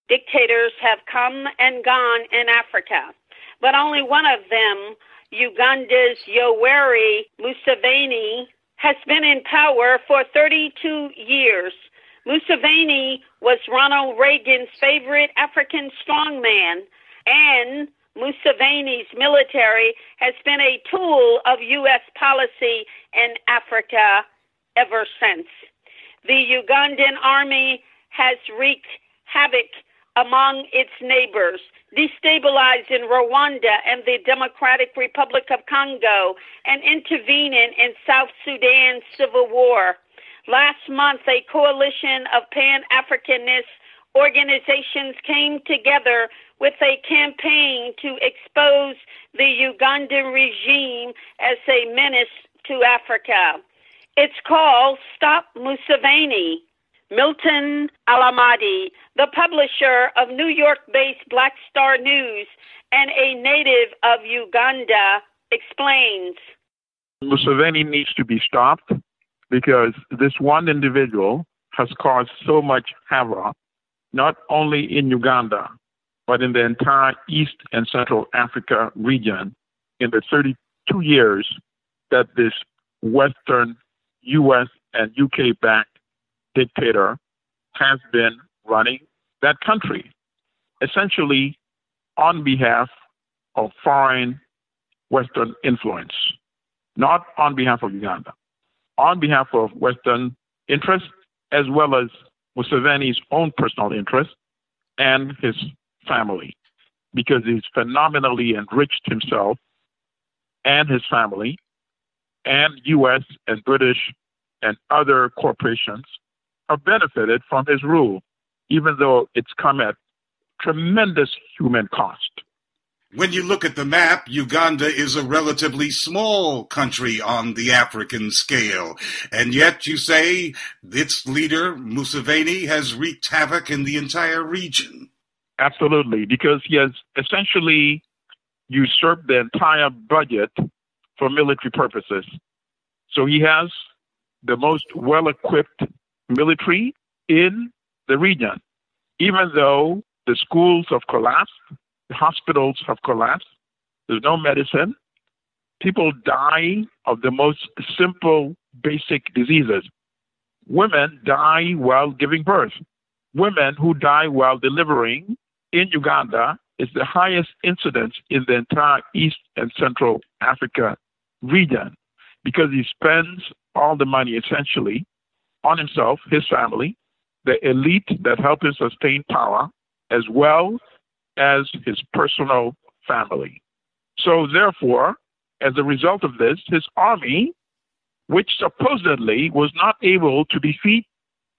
dictators have come and gone in Africa, but only one of them, Uganda's Yoweri Museveni, has been in power for 32 years. Museveni was Ronald Reagan's favorite African strongman, and Museveni's military has been a tool of U.S. policy in Africa ever since. The Ugandan army has wreaked havoc among its neighbors, destabilizing Rwanda and the Democratic Republic of Congo, and intervening in South Sudan's civil war. Last month, a coalition of Pan-Africanist organizations came together with a campaign to expose the Ugandan regime as a menace to Africa. It's called Stop Museveni. Milton Allimadi, the publisher of New York-based Blastar News and a native of Uganda, explains. Museveni needs to be stopped because this one individual has caused so much havoc, not only in Uganda, but in the entire East and Central Africa region in the 32 years that this Western U.S. and UK-backed dictator has been running that country, essentially on behalf of foreign Western influence, not on behalf of Uganda, on behalf of Western interests, as well as Museveni's own personal interests and his family, because he's phenomenally enriched himself and his family, and U.S. and British and other corporations have benefited from his rule, even though it's come at tremendous human cost. When you look at the map, Uganda is a relatively small country on the African scale, and yet you say its leader, Museveni, has wreaked havoc in the entire region. Absolutely, because he has essentially usurped the entire budget for military purposes. So he has the most well-equipped military in the region, even though the schools have collapsed, the hospitals have collapsed, there's no medicine, people die of the most simple, basic diseases. Women die while giving birth. Women who die while delivering in Uganda is the highest incidence in the entire East and Central Africa region, because he spends all the money essentially on himself, his family, the elite that help him sustain power, as well as his personal family. So therefore, as a result of this, his army, which supposedly was not able to defeat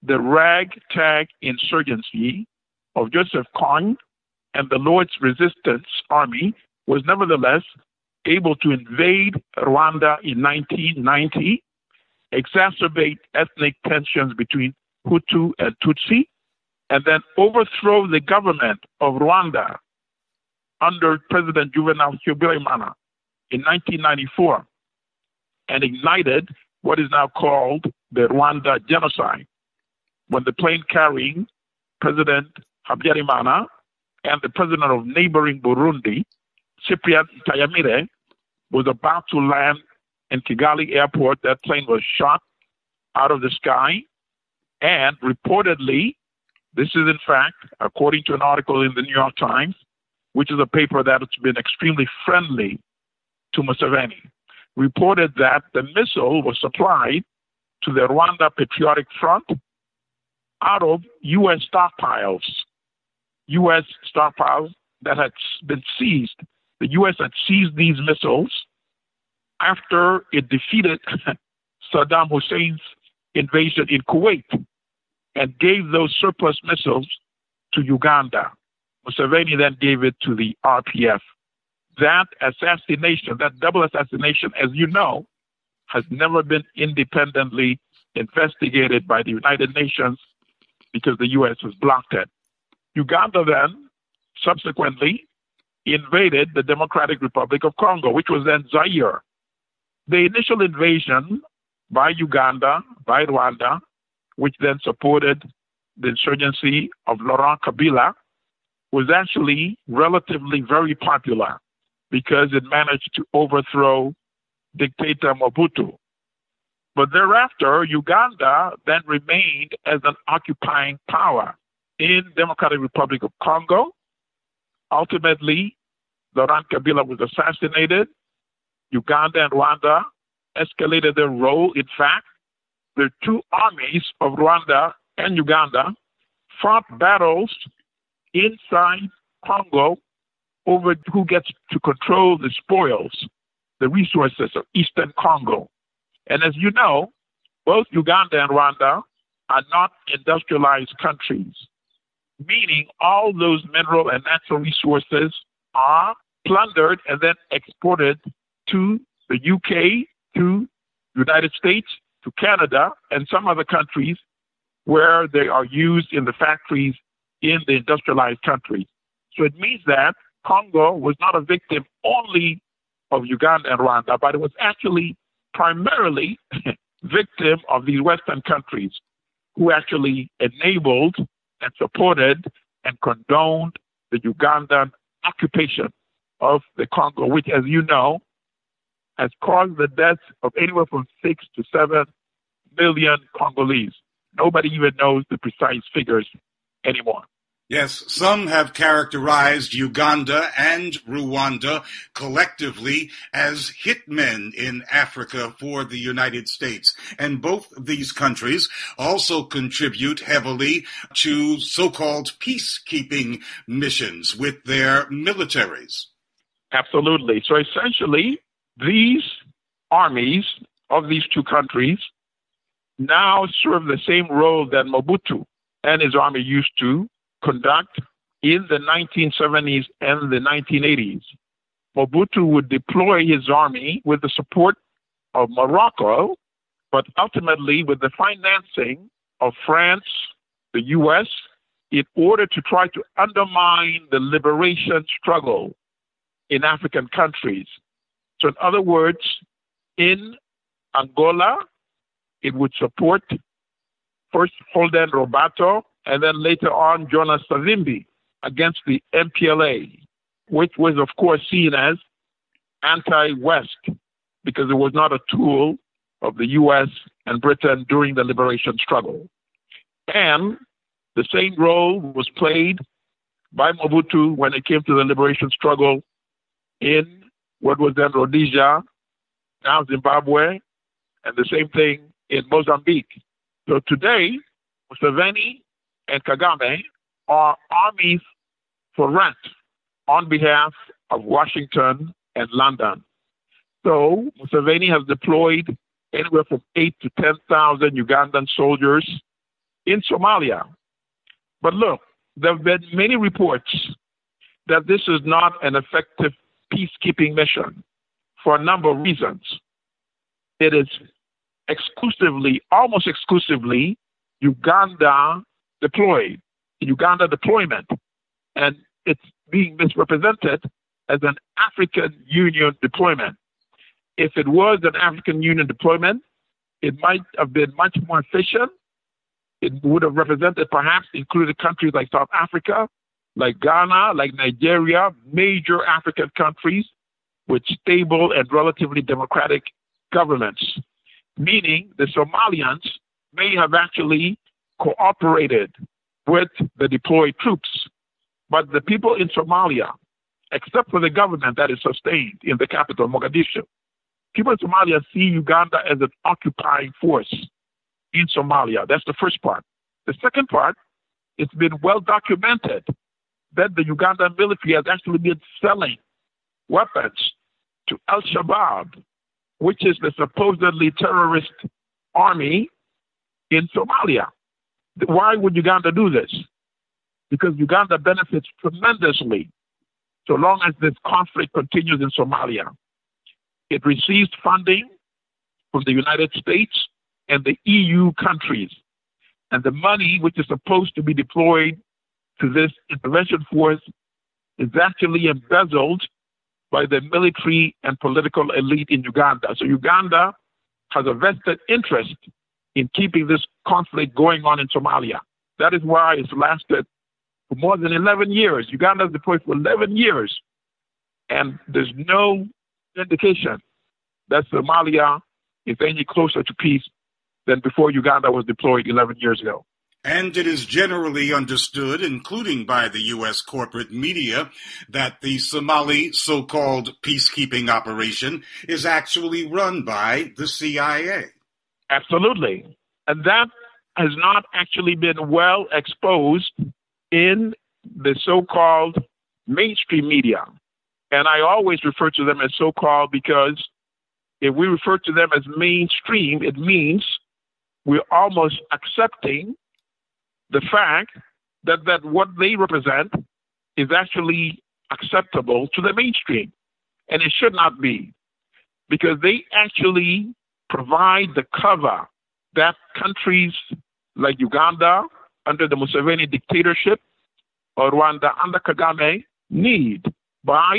the ragtag insurgency of Joseph Kony and the Lord's Resistance Army, was nevertheless able to invade Rwanda in 1990, exacerbate ethnic tensions between Hutu and Tutsi, and then overthrow the government of Rwanda under President Juvenal Habyarimana in 1994, and ignited what is now called the Rwanda genocide, when the plane carrying President Habyarimana and the president of neighboring Burundi, Cyprien Ntayamire, was about to land in Kigali airport. That plane was shot out of the sky, and reportedly, this is in fact, according to an article in the New York Times, which is a paper that has been extremely friendly to Museveni, reported that the missile was supplied to the Rwanda Patriotic Front out of U.S. stockpiles that had been seized. The U.S. had seized these missiles after it defeated Saddam Hussein's invasion in Kuwait and gave those surplus missiles to Uganda. Museveni then gave it to the RPF. That assassination, that double assassination, as you know, has never been independently investigated by the United Nations because the U.S. has blocked it. Uganda then subsequently invaded the Democratic Republic of Congo, which was then Zaire. The initial invasion by Uganda, by Rwanda, which then supported the insurgency of Laurent Kabila, was actually relatively very popular because it managed to overthrow dictator Mobutu. But thereafter, Uganda then remained as an occupying power in Democratic Republic of Congo. Ultimately, Laurent Kabila was assassinated. Uganda and Rwanda escalated their role. In fact, the two armies of Rwanda and Uganda fought battles inside Congo over who gets to control the spoils, the resources of Eastern Congo. And as you know, both Uganda and Rwanda are not industrialized countries, meaning all those mineral and natural resources are plundered and then exported to the UK, to the United States, to Canada, and some other countries where they are used in the factories in the industrialized countries. So it means that Congo was not a victim only of Uganda and Rwanda, but it was actually primarily victim of these Western countries who actually enabled and supported and condoned the Ugandan occupation of the Congo, which, as you know, has caused the deaths of anywhere from 6 to 7 million Congolese. Nobody even knows the precise figures anymore. Yes, some have characterized Uganda and Rwanda collectively as hitmen in Africa for the United States. And both these countries also contribute heavily to so-called peacekeeping missions with their militaries. Absolutely. So essentially, these armies of these two countries now serve the same role that Mobutu and his army used to conduct in the 1970s and the 1980s. Mobutu would deploy his army with the support of Morocco, but ultimately with the financing of France, the US, in order to try to undermine the liberation struggle in African countries. So in other words, in Angola, it would support first Holden Robato and then later on Jonas Savimbi against the MPLA, which was of course seen as anti-West because it was not a tool of the US and Britain during the liberation struggle. And the same role was played by Mobutu when it came to the liberation struggle in what was then Rhodesia, now Zimbabwe, and the same thing in Mozambique. So today, Museveni and Kagame are armies for rent on behalf of Washington and London. So Museveni has deployed anywhere from 8,000 to 10,000 Ugandan soldiers in Somalia. But look, there have been many reports that this is not an effective peacekeeping mission for a number of reasons. It is exclusively, almost exclusively, Uganda deployed, Uganda deployment, and it's being misrepresented as an African Union deployment. If it was an African Union deployment, it might have been much more efficient. It would have represented, perhaps included countries like South Africa, like Ghana, like Nigeria, major African countries with stable and relatively democratic governments, meaning the Somalians may have actually cooperated with the deployed troops. But the people in Somalia, except for the government that is sustained in the capital, Mogadishu, people in Somalia see Uganda as an occupying force in Somalia. That's the first part. The second part, it's been well documented that the Ugandan military has actually been selling weapons to Al-Shabaab, which is the supposedly terrorist army in Somalia. Why would Uganda do this? Because Uganda benefits tremendously so long as this conflict continues in Somalia. It receives funding from the United States and the EU countries. And the money which is supposed to be deployed to this intervention force is actually embezzled by the military and political elite in Uganda. So Uganda has a vested interest in keeping this conflict going on in Somalia. That is why it's lasted for more than 11 years. Uganda has deployed for 11 years. And there's no indication that Somalia is any closer to peace than before Uganda was deployed 11 years ago. And it is generally understood, including by the U.S. corporate media, that the Somali so-called peacekeeping operation is actually run by the CIA. Absolutely. And that has not actually been well exposed in the so-called mainstream media. And I always refer to them as so-called because if we refer to them as mainstream, it means we're almost accepting the fact that what they represent is actually acceptable to the mainstream. And it should not be, because they actually provide the cover that countries like Uganda under the Museveni dictatorship or Rwanda under Kagame need by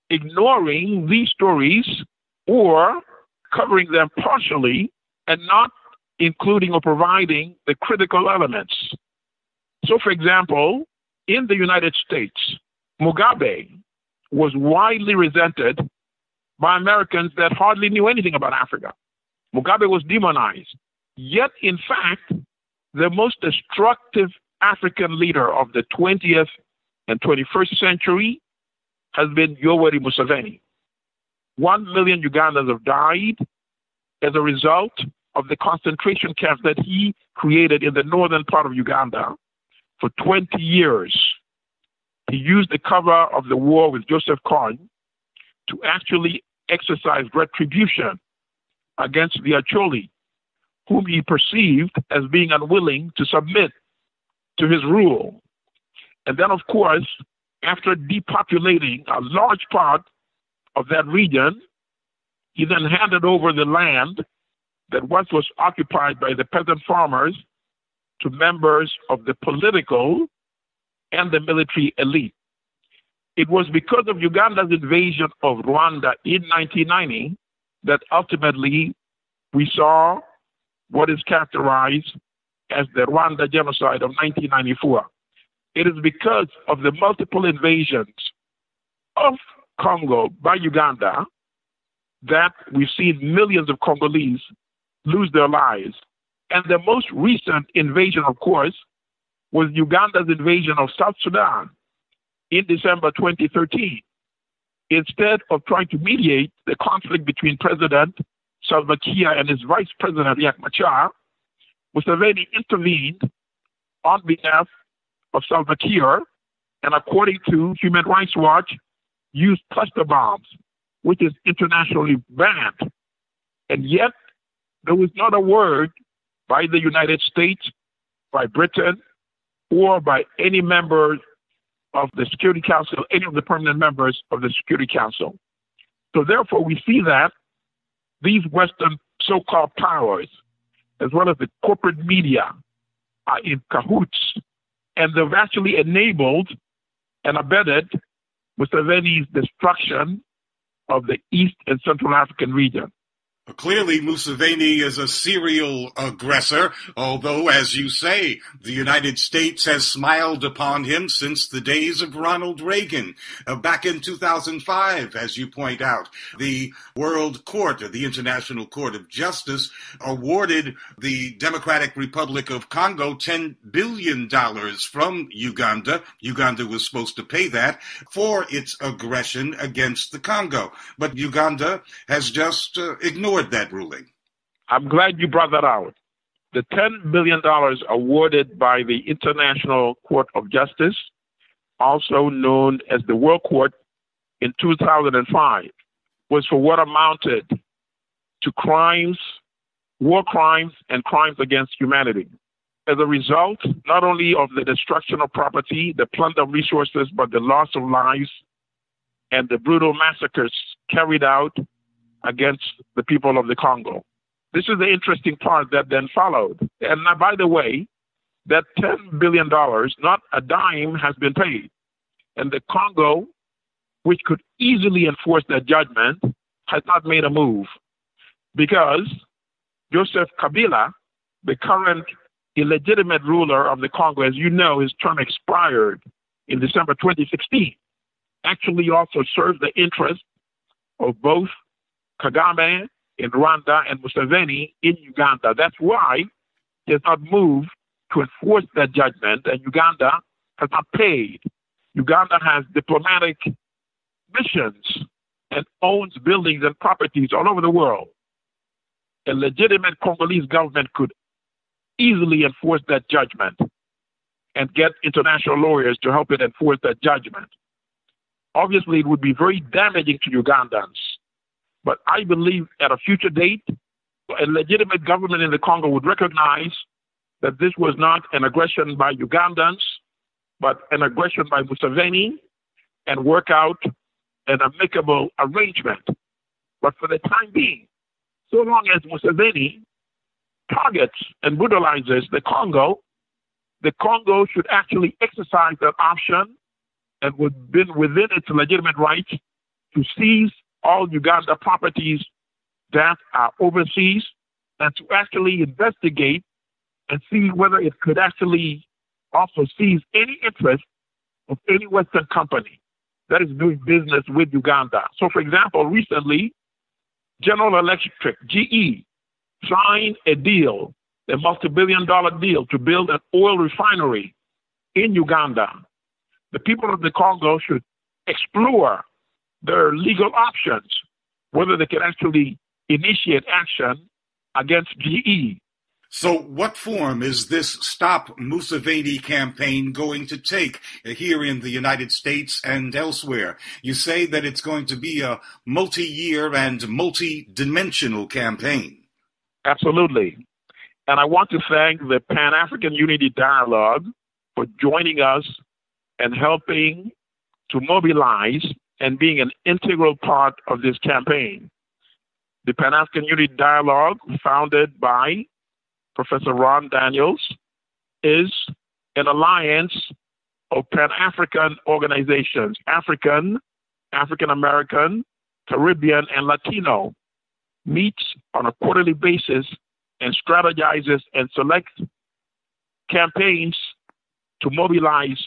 ignoring these stories or covering them partially and not including or providing the critical elements. So, for example, in the United States, Mugabe was widely resented by Americans that hardly knew anything about Africa. Mugabe was demonized. Yet, in fact, the most destructive African leader of the 20th and 21st century has been Yoweri Museveni. 1 million Ugandans have died as a result of the concentration camps that he created in the northern part of Uganda for 20 years. He used the cover of the war with Joseph Kony to actually exercise retribution against the Acholi, whom he perceived as being unwilling to submit to his rule. And then, of course, after depopulating a large part of that region, he then handed over the land that once was occupied by the peasant farmers to members of the political and the military elite. It was because of Uganda's invasion of Rwanda in 1990 that ultimately we saw what is characterized as the Rwanda genocide of 1994. It is because of the multiple invasions of Congo by Uganda that we've seen millions of Congolese lose their lives. And the most recent invasion, of course, was Uganda's invasion of South Sudan in December 2013. Instead of trying to mediate the conflict between President Salva Kiir and his Vice President Riek Machar, Museveni intervened on behalf of Salva Kiir and, according to Human Rights Watch, used cluster bombs, which is internationally banned. And yet, there was not a word by the United States, by Britain, or by any member of the Security Council, any of the permanent members of the Security Council. So therefore, we see that these Western so-called powers, as well as the corporate media, are in cahoots, and they've actually enabled and abetted Museveni's destruction of the East and Central African region. Clearly, Museveni is a serial aggressor, although, as you say, the United States has smiled upon him since the days of Ronald Reagan. Back in 2005, as you point out, the World Court, or the International Court of Justice, awarded the Democratic Republic of Congo $10 billion from Uganda. Uganda was supposed to pay that for its aggression against the Congo. But Uganda has just ignored that ruling. I'm glad you brought that out. The $10 billion awarded by the International Court of Justice, also known as the World Court, in 2005, was for what amounted to crimes, war crimes, and crimes against humanity. As a result, not only of the destruction of property, the plunder of resources, but the loss of lives and the brutal massacres carried out against the people of the Congo. This is the interesting part that then followed. And now, by the way, that $10 billion, not a dime, has been paid. And the Congo, which could easily enforce that judgment, has not made a move. Because Joseph Kabila, the current illegitimate ruler of the Congo. As you know, his term expired in December 2016. Actually also serves the interest of both Kagame in Rwanda and Museveni in Uganda. That's why he has not moved to enforce that judgment, and Uganda has not paid. Uganda has diplomatic missions and owns buildings and properties all over the world. A legitimate Congolese government could easily enforce that judgment and get international lawyers to help it enforce that judgment. Obviously, it would be very damaging to Ugandans. But I believe at a future date, a legitimate government in the Congo would recognize that this was not an aggression by Ugandans, but an aggression by Museveni, and work out an amicable arrangement. But for the time being, so long as Museveni targets and brutalizes the Congo should actually exercise that option and would be within its legitimate right to seize all Uganda properties that are overseas and to actually investigate and see whether it could actually also seize any interest of any Western company that is doing business with Uganda. So, for example, recently, General Electric, GE, signed a deal, a multi-billion-dollar deal to build an oil refinery in Uganda. The people of the Congo should explore their legal options, whether they can actually initiate action against GE. So what form is this Stop Museveni campaign going to take here in the United States and elsewhere? You say that it's going to be a multi-year and multi-dimensional campaign. Absolutely. And I want to thank the Pan-African Unity Dialogue for joining us and helping to mobilize and being an integral part of this campaign. The Pan-African Unity Dialogue, founded by Professor Ron Daniels, is an alliance of Pan-African organizations, African, African-American, Caribbean, and Latino, meets on a quarterly basis and strategizes and selects campaigns to mobilize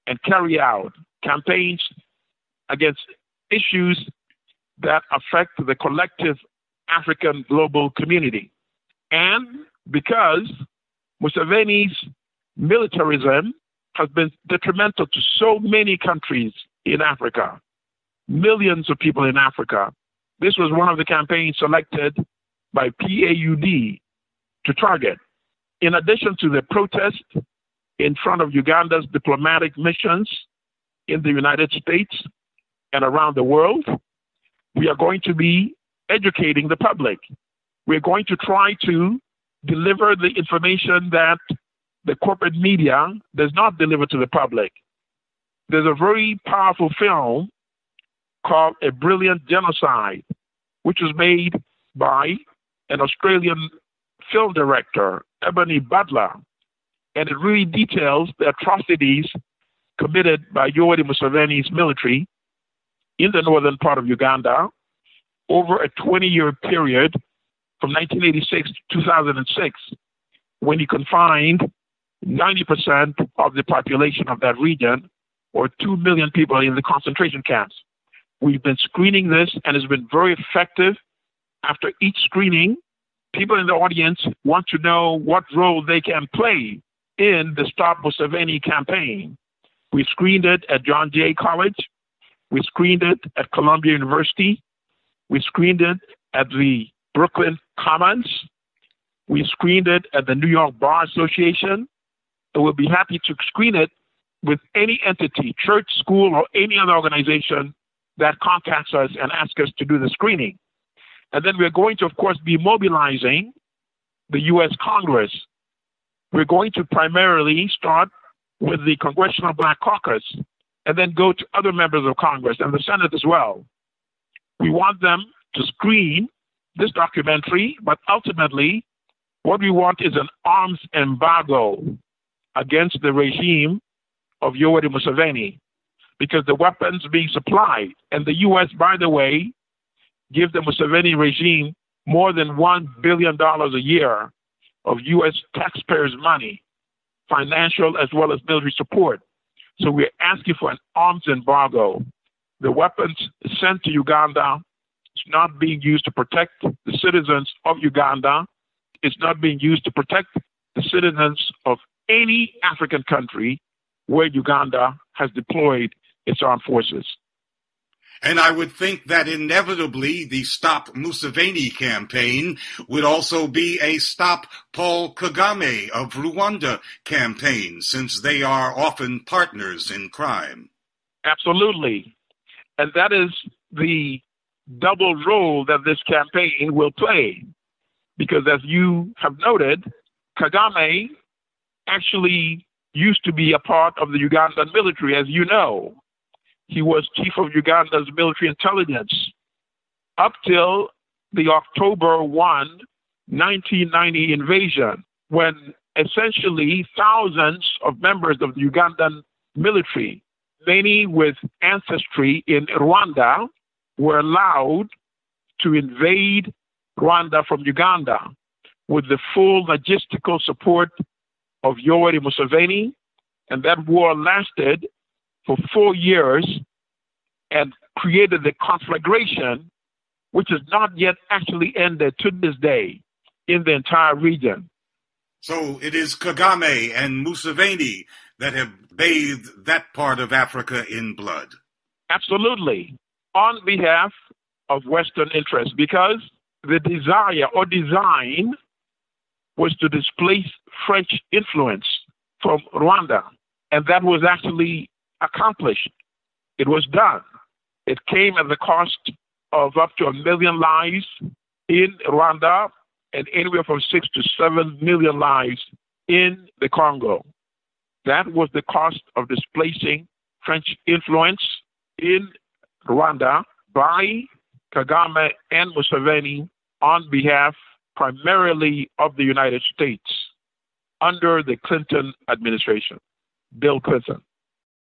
and carry out campaigns against issues that affect the collective African global community. And because Museveni's militarism has been detrimental to so many countries in Africa, millions of people in Africa, this was one of the campaigns selected by PAUD to target. In addition to the protest in front of Uganda's diplomatic missions in the United States and around the world, we are going to be educating the public. We're going to try to deliver the information that the corporate media does not deliver to the public. There's a very powerful film called A Brilliant Genocide, which was made by an Australian film director, Ebony Butler, and it really details the atrocities committed by Yoweri Museveni's military in the northern part of Uganda over a 20-year period from 1986 to 2006, when he confined 90% of the population of that region, or 2 million people, in the concentration camps. We've been screening this, and it's been very effective. After each screening, people in the audience want to know what role they can play in the Stop Museveni campaign. We screened it at John Jay College. We screened it at Columbia University. We screened it at the Brooklyn Commons. We screened it at the New York Bar Association. And we'll be happy to screen it with any entity, church, school, or any other organization that contacts us and asks us to do the screening. And then we're going to, of course, be mobilizing the U.S. Congress. We're going to primarily start with the Congressional Black Caucus and then go to other members of Congress and the Senate as well. We want them to screen this documentary, but ultimately, what we want is an arms embargo against the regime of Yoweri Museveni, because the weapons being supplied, and the U.S., by the way, give the Museveni regime more than $1 billion a year of U.S. taxpayers' money, financial as well as military support. So we're asking for an arms embargo. The weapons sent to Uganda is not being used to protect the citizens of Uganda. It's not being used to protect the citizens of any African country where Uganda has deployed its armed forces. And I would think that inevitably the Stop Museveni campaign would also be a Stop Paul Kagame of Rwanda campaign, since they are often partners in crime. Absolutely. And that is the double role that this campaign will play. Because as you have noted, Kagame actually used to be a part of the Ugandan military, as you know. He was chief of Uganda's military intelligence up till the October 1, 1990 invasion, when essentially thousands of members of the Ugandan military, many with ancestry in Rwanda, were allowed to invade Rwanda from Uganda with the full logistical support of Yoweri Museveni, and that war lasted for 4 years and created the conflagration, which has not yet actually ended to this day in the entire region. So it is Kagame and Museveni that have bathed that part of Africa in blood. Absolutely, on behalf of Western interests, because the desire or design was to displace French influence from Rwanda. And that was actually accomplished. It was done. It came at the cost of up to 1 million lives in Rwanda and anywhere from 6 to 7 million lives in the Congo. That was the cost of displacing French influence in Rwanda by Kagame and Museveni on behalf primarily of the United States under the Clinton administration, Bill Clinton.